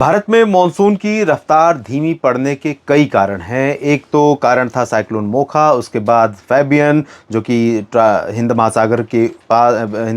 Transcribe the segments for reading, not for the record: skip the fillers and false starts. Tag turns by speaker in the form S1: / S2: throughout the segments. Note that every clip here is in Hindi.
S1: भारत में मानसून की रफ्तार धीमी पड़ने के कई कारण हैं। एक तो कारण था साइक्लोन मोखा, उसके बाद फैबियन जो कि हिंद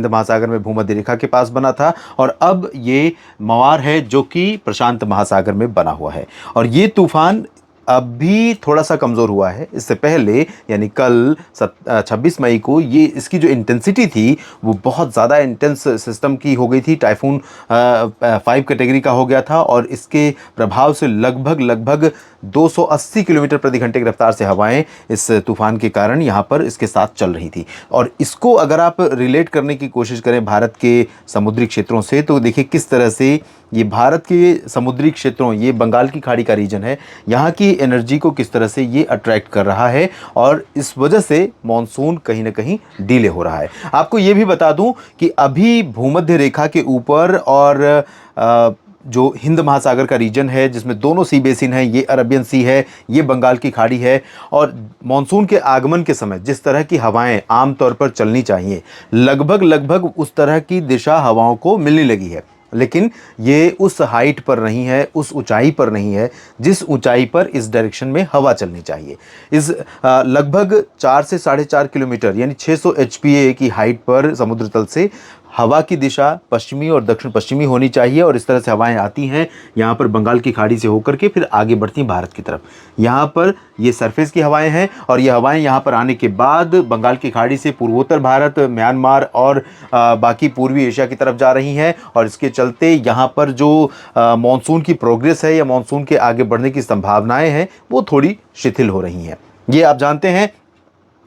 S1: महासागर में भूमध्य रेखा के पास बना था, और अब ये मवार है जो कि प्रशांत महासागर में बना हुआ है। और ये तूफान अब भी थोड़ा सा कमज़ोर हुआ है। इससे पहले यानी कल 26 मई को ये इसकी जो इंटेंसिटी थी वो बहुत ज़्यादा इंटेंस सिस्टम की हो गई थी। टाइफून 5 कैटेगरी का हो गया था और इसके प्रभाव से लगभग लगभग 280 किलोमीटर प्रति घंटे की रफ्तार से हवाएं इस तूफान के कारण यहाँ पर इसके साथ चल रही थी। और इसको अगर आप रिलेट करने की कोशिश करें भारत के समुद्री क्षेत्रों से, तो देखिए किस तरह से ये भारत के समुद्री क्षेत्रों, ये बंगाल की खाड़ी का रीजन है, यहाँ की एनर्जी को किस तरह से ये अट्रैक्ट कर रहा है और इस वजह से मॉनसून कहीं ना कहीं डिले हो रहा है। आपको ये भी बता दूं कि अभी भूमध्य रेखा के ऊपर और जो हिंद महासागर का रीजन है जिसमें दोनों सी बेसिन है, ये अरबियन सी है, ये बंगाल की खाड़ी है, और मॉनसून के आगमन के समय जिस तरह की हवाएं आमतौर पर चलनी चाहिए, लगभग लगभग उस तरह की दिशा हवाओं को मिलने लगी है। लेकिन ये उस हाइट पर नहीं है, उस ऊंचाई पर नहीं है जिस ऊंचाई पर इस डायरेक्शन में हवा चलनी चाहिए। इस लगभग 4 से 4.5 किलोमीटर यानी 600 एचपीए की हाइट पर समुद्र तल से हवा की दिशा पश्चिमी और दक्षिण पश्चिमी होनी चाहिए, और इस तरह से हवाएं आती हैं यहाँ पर बंगाल की खाड़ी से होकर के फिर आगे बढ़ती हैं भारत की तरफ। यहाँ पर ये सरफेस की हवाएं हैं और ये हवाएं यहाँ पर आने के बाद बंगाल की खाड़ी से पूर्वोत्तर भारत, म्यांमार और बाकी पूर्वी एशिया की तरफ जा रही हैं, और इसके चलते यहाँ पर जो मानसून की प्रोग्रेस है या मानसून के आगे बढ़ने की संभावनाएं हैं वो थोड़ी शिथिल हो रही हैं। ये आप जानते हैं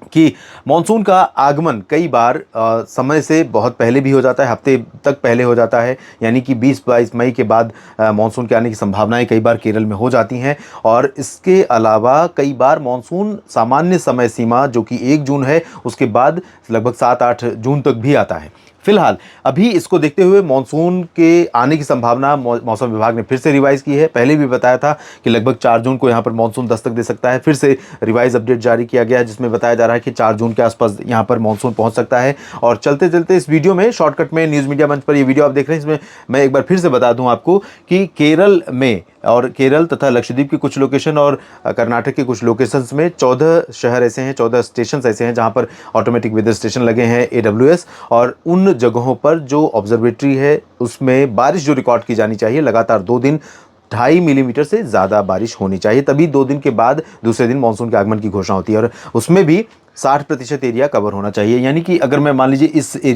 S1: कि मानसून का आगमन कई बार समय से बहुत पहले भी हो जाता है, हफ्ते तक पहले हो जाता है, यानी कि 20-22 मई के बाद मानसून के आने की संभावनाएं कई बार केरल में हो जाती हैं। और इसके अलावा कई बार मानसून सामान्य समय सीमा जो कि 1 जून है उसके बाद लगभग 7-8 जून तक भी आता है। फिलहाल अभी इसको देखते हुए मानसून के आने की संभावना मौसम विभाग ने फिर से रिवाइज की है। पहले भी बताया था कि लगभग 4 जून को यहाँ पर मानसून दस्तक दे सकता है। फिर से रिवाइज अपडेट जारी किया गया है जिसमें बताया जा रहा है कि 4 जून के आसपास यहाँ पर मानसून पहुँच सकता है। और चलते चलते इस वीडियो में शॉर्टकट में न्यूज़ मीडिया मंच पर ये वीडियो आप देख रहे हैं, इसमें मैं एक बार फिर से बता दूँ आपको कि केरल में और केरल तथा लक्षद्वीप के कुछ लोकेशन और कर्नाटक के कुछ लोकेशंस में 14 शहर ऐसे हैं, 14 स्टेशन ऐसे हैं जहां पर ऑटोमेटिक वेदर स्टेशन लगे हैं AWS, और उन जगहों पर जो ऑब्जर्वेटरी है उसमें बारिश जो रिकॉर्ड की जानी चाहिए लगातार 2 दिन 2.5 मिलीमीटर से ज़्यादा बारिश होनी चाहिए, तभी 2 दिन के बाद दूसरे दिन मानसून के आगमन की घोषणा होती है। और उसमें भी 60% एरिया कवर होना चाहिए, यानी कि अगर मैं मान लीजिए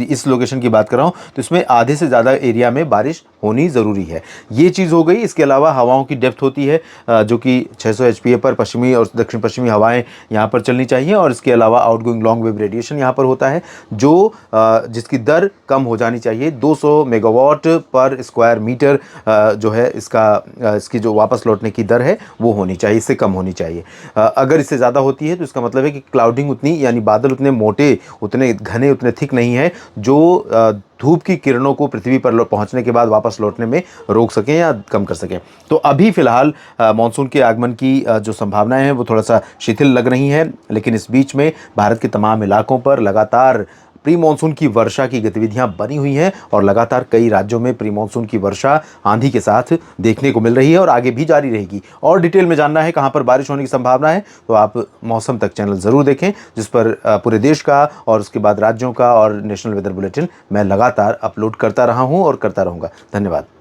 S1: इस लोकेशन की बात कर रहा हूँ तो इसमें आधे से ज़्यादा एरिया में बारिश होनी ज़रूरी है। ये चीज़ हो गई। इसके अलावा हवाओं की डेप्थ होती है जो कि 600 एचपीए पर पश्चिमी और दक्षिण पश्चिमी हवाएं यहाँ पर चलनी चाहिए, और इसके अलावा आउटगोइंग लॉन्ग वेव रेडिएशन यहाँ पर होता है जो जिसकी दर कम हो जानी चाहिए। 200 मेगावाट पर स्क्वायर मीटर जो है इसकी जो वापस लौटने की दर है वो होनी चाहिए, इससे कम होनी चाहिए। अगर इससे ज़्यादा होती है तो इसका मतलब है कि क्लाउडिंग उतनी, यानी बादल उतने मोटे, उतने घने, उतने थिक नहीं है जो धूप की किरणों को पृथ्वी पर पहुंचने के बाद वापस लौटने में रोक सकें या कम कर सकें। तो अभी फिलहाल मानसून के आगमन की जो संभावनाएं हैं वो थोड़ा सा शिथिल लग रही हैं, लेकिन इस बीच में भारत के तमाम इलाकों पर लगातार प्री मानसून की वर्षा की गतिविधियां बनी हुई हैं और लगातार कई राज्यों में प्री मानसून की वर्षा आंधी के साथ देखने को मिल रही है और आगे भी जारी रहेगी। और डिटेल में जानना है कहां पर बारिश होने की संभावना है तो आप मौसम तक चैनल ज़रूर देखें, जिस पर पूरे देश का और उसके बाद राज्यों का और नेशनल वेदर बुलेटिन मैं लगातार अपलोड करता रहा हूं और करता रहूँगा। धन्यवाद।